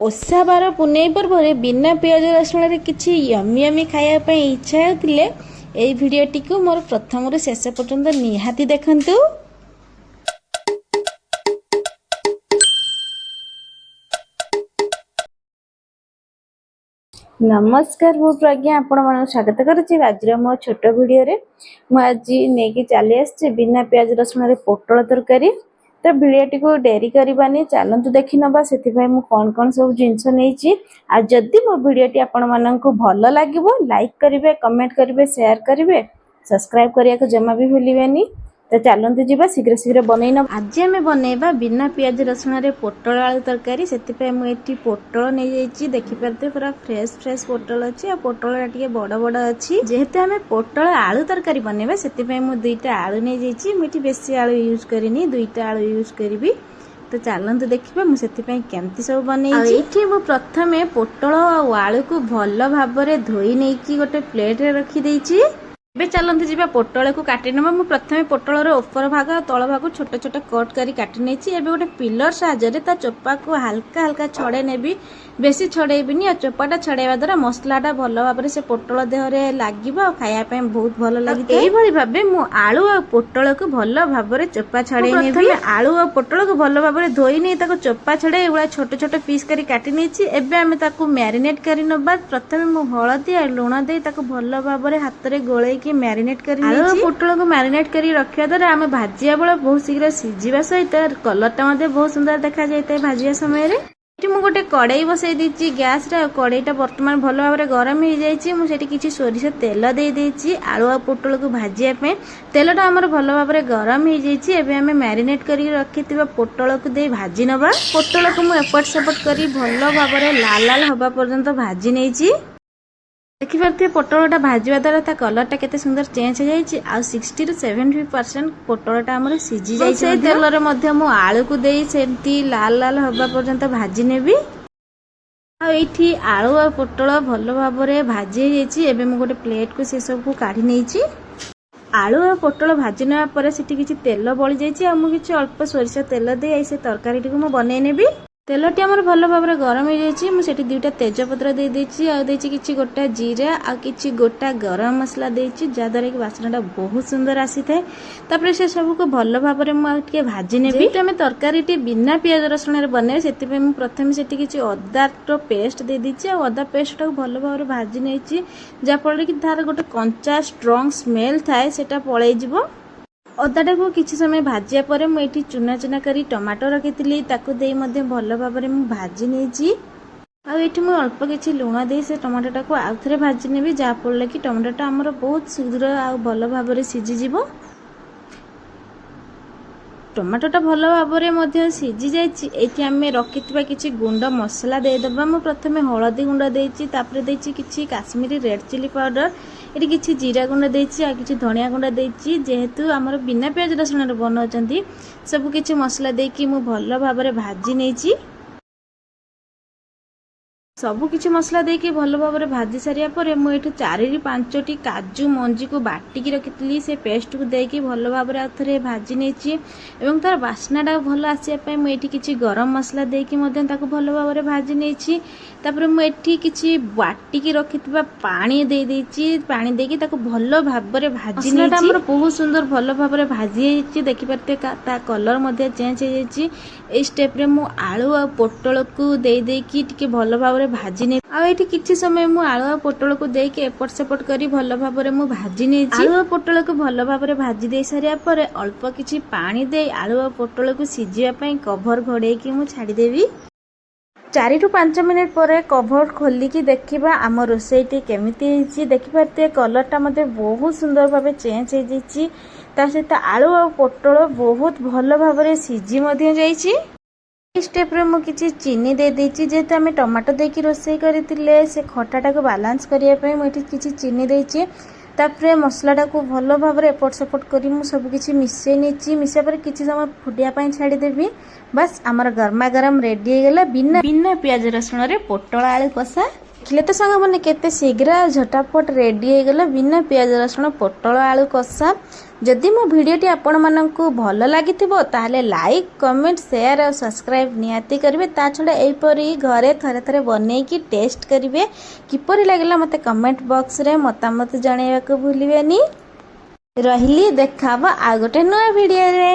ओषा बार पुनई पर्व बिना पियाज रसुण किसी यमी यमी खायापी इच्छा होते यही भिडटी को मोर प्रथम रु शेष पर्यंत निहाती देखंतु। नमस्कार मु प्रज्ञा आपण मन स्वागत करुच्ची आज मो छोट वीडियो रे आज नहीं चली आसी बिना पियाज रसुण पोटल तरकारी। तो भिडियोटी को डेरी करबानी चलतु देखी नवा से कौन कौन सब जिनस नहीं आज जदि मो भिडियोटी आपण मानक भल लगे लाइक करेंगे कमेंट करेंगे शेयर करेंगे सब्सक्राइब करने को जमा भी भूलिए। तो चलतु जी शीघ्र शीघ्र बनई ना आज आम बनइबा बिना पियाज रसुण पोटल आलू तरकारी। से मुझे पोटल नहीं जाइए देखिपारे पूरा फ्रेश फ्रेश पोटल अच्छी आ पोटल टे बड़ बड़ अच्छी जेहेतु आम पोटल आलू तरकारी बनइबा से दुईटा आलू नहीं जाइए मुझे बेसी आलू यूज करनी दुईटा आलू यूज करी। तो चलतु देखा मुझे केमती सब बनई मु प्रथमे पोटल आलू को भल भाव धोई नहीं गोटे प्लेट रखी ଏବେ चलते जी पोटल को काटी ना मुझे प्रथम पोटल ऊपर भाग तल भाग छोट छोट कट कर काटी नहीं एवं गोटे पिलर साहाय्य ता चोपा को हल्का हल्का छड़े नेबी बेसी छड़ेबिनी और चोपाटा छड़ेवा द्वारा मसलाटा भल भाव से पोटल देहरे लगे और खायापी बहुत भल लगे। यही भाव मु आलू और पोटल को भल भाव चोपा छड़े नेबी आलू और पोटल को भल भाव धोई नहीं चोपा छड़े एगुड़ा छोट छोट पीस कर काटी नहीं एबे आमे ताकू मैरिनेट करी नबा। प्रथम मु हलदी और लुण दे ताकू भल भाव हाथ में गोले कि मैरिनेट करी आलू पोटल को मैरिनेट करी रखिया द्वारा आमे भाजिया बेले बहुत शीघ्र सिझिबा सहित कलरटा बहुत सुंदर देखा जाए भाजिया समय मु गोटे कड़ाई बसई देती गैस रे कड़ाईटा बर्तमान भल भाव गरम हो जाइए मुझे किसी सोरिष तेल दे देती आलू आ पोटल को भाजिया तेलटा आमर भल भाव गरम हो जाइए एवं आम मैरिनेट कर रखि पोटल को दे भाजी नवा। पोटल को मुझे एपट सेपट कर भल भाव लाल लाल हवा पर्यंत भाजी नहीं देखिपे पोटलटा भाजवा द्वारा कलरटा केते सुंदर चेंज हो जाइए आ 60 to 70% पोटलटा आमर सिझी जाइए तेलरे मध्य मु आलू को देई सेंती लाल लाल हवा पर्यंत भाजी नेबी आठी आलू आ पोटल भल भाव भाजी जाइए एबे मु गोटे प्लेट को से सब को काढ़ी नहीं आलू आ पोटल भाजी नेबा परे सिटी किछि तेल बळी जाइए आ मु किछि अल्प सोरिष तेल दे से तरकारी को मु बनै नेबी। तेलटी आमर भल भाव गरम हो जाइए मुझे दुईटा तेजपत्र दे कि गोटा जीरा आ कि गोटा गरम मसला देची जहाद्वारा कि बासनाटा बहुत सुंदर आसी थाए से सब को भल भाव मुझे भाजी नेबी। आम तरकारी बिना पियाज रसुण बने से प्रथम से किसी अदार पेस्ट दे देची आ अदा पेस्ट भल भाव भाजी नहीं जहाँफल कि तार गोटे कंचा स्ट्रंग स्मेल थाए से पलि जीव। अदाटा को किसी समय भाजिया पर मुझे चुना चुना करी टमाटो रखी दे भल भाव भाजी नहीं आठी मुझे अल्प किसी लुण दे से टमाटोटा को आउ थे भाजी नेबी जहाँफल कि टमाटोटा आमर बहुत शीघ्र आ भल भाव सीझीज। टमाटोटा भल भाव सीझी जाइए आम रखि किसी गुंड मसला देदेबा मु प्रथम हलदी गुंड देती किसी काश्मीरी रेड चिली पाउडर ये किसी जीरा गुंड देती आ किसी धनिया गुंड देती जेहेतु आमर बिना पियाज रसुण बनाऊँ सब किसी मसला देकी मु भल भाव भाजी नहीं सबु किछि मसला देके भल भाव भाजी सारिया पर मुझे 4 ରୁ 5टी काजू मंजी को बाटिकी रखी से पेस्ट को देकी भल भाव थे भाजी नहीं एवं तार बास्नाटा भल आसापी मुझे किसी गरम मसला देकी भल भाव भाजी नहीं मुझे किसी बाटिकी रखि पानी दे देची पानी देकी भल भाव भाजी नहीं बहुत सुंदर भल भाव भाजी देखिपारे कलर चेंज हो जाइए स्टेप्रे मु आलू आ पोटल को देकी भल भाव भाजी नहीं आठी किसी समय मु आलू आ पोटल को देके एपट सेपट करी भल भाव भाजी नहीं आलू आ पोटल को भल भाव भाजी दे सारिया पर अल्प किछि पानी दे आलू आ पोटल को सिझिया कभर घोड़े मु छाड़ीदेवी 4 ରୁ 5 मिनिट पर कभर खोलिकी देखा आम रोसईटी केमिति देखिपारे कलरटा मते बहुत सुंदर भाव चेंज हो जाइए सहित आलू आ पोटल बहुत भल भाव सिझी जाइए। स्टेप्रे मु किसी चीनी दे देती जेहेतु आम टमाटो देकी रोसई करते से खटाटा को बालांस करने मुझे किसी चीनी देती तापरे मसलाटा को भल भाव एपट सेपट कर सब किसी मिसई नहीं मिसा पर किसी समय फुटिया छाड़ीदेवी बस आमर गरमा गरम रेडी होगा बिना पियाज रसुण पोटल आलू कषा। देखिले तो सांग मैंने केते शीघ्र झटापट रेडी होगा बिना पियाज रसुण पोटल आलू कषा। जदि मो भिडियोटी आपण माननकु भल लागिथिबो ताहले लाइक कमेंट शेयर और सब्सक्राइब निहाती करिवे। ता छडा एपरी घरे थरे थरे बनेकी टेस्ट करिवे। किपरि लागला मते कमेंट बॉक्स रे मतामत जणैबाकू भूलिबेनी। रहिली देखाबो आ गोटे नया भिडियो रे।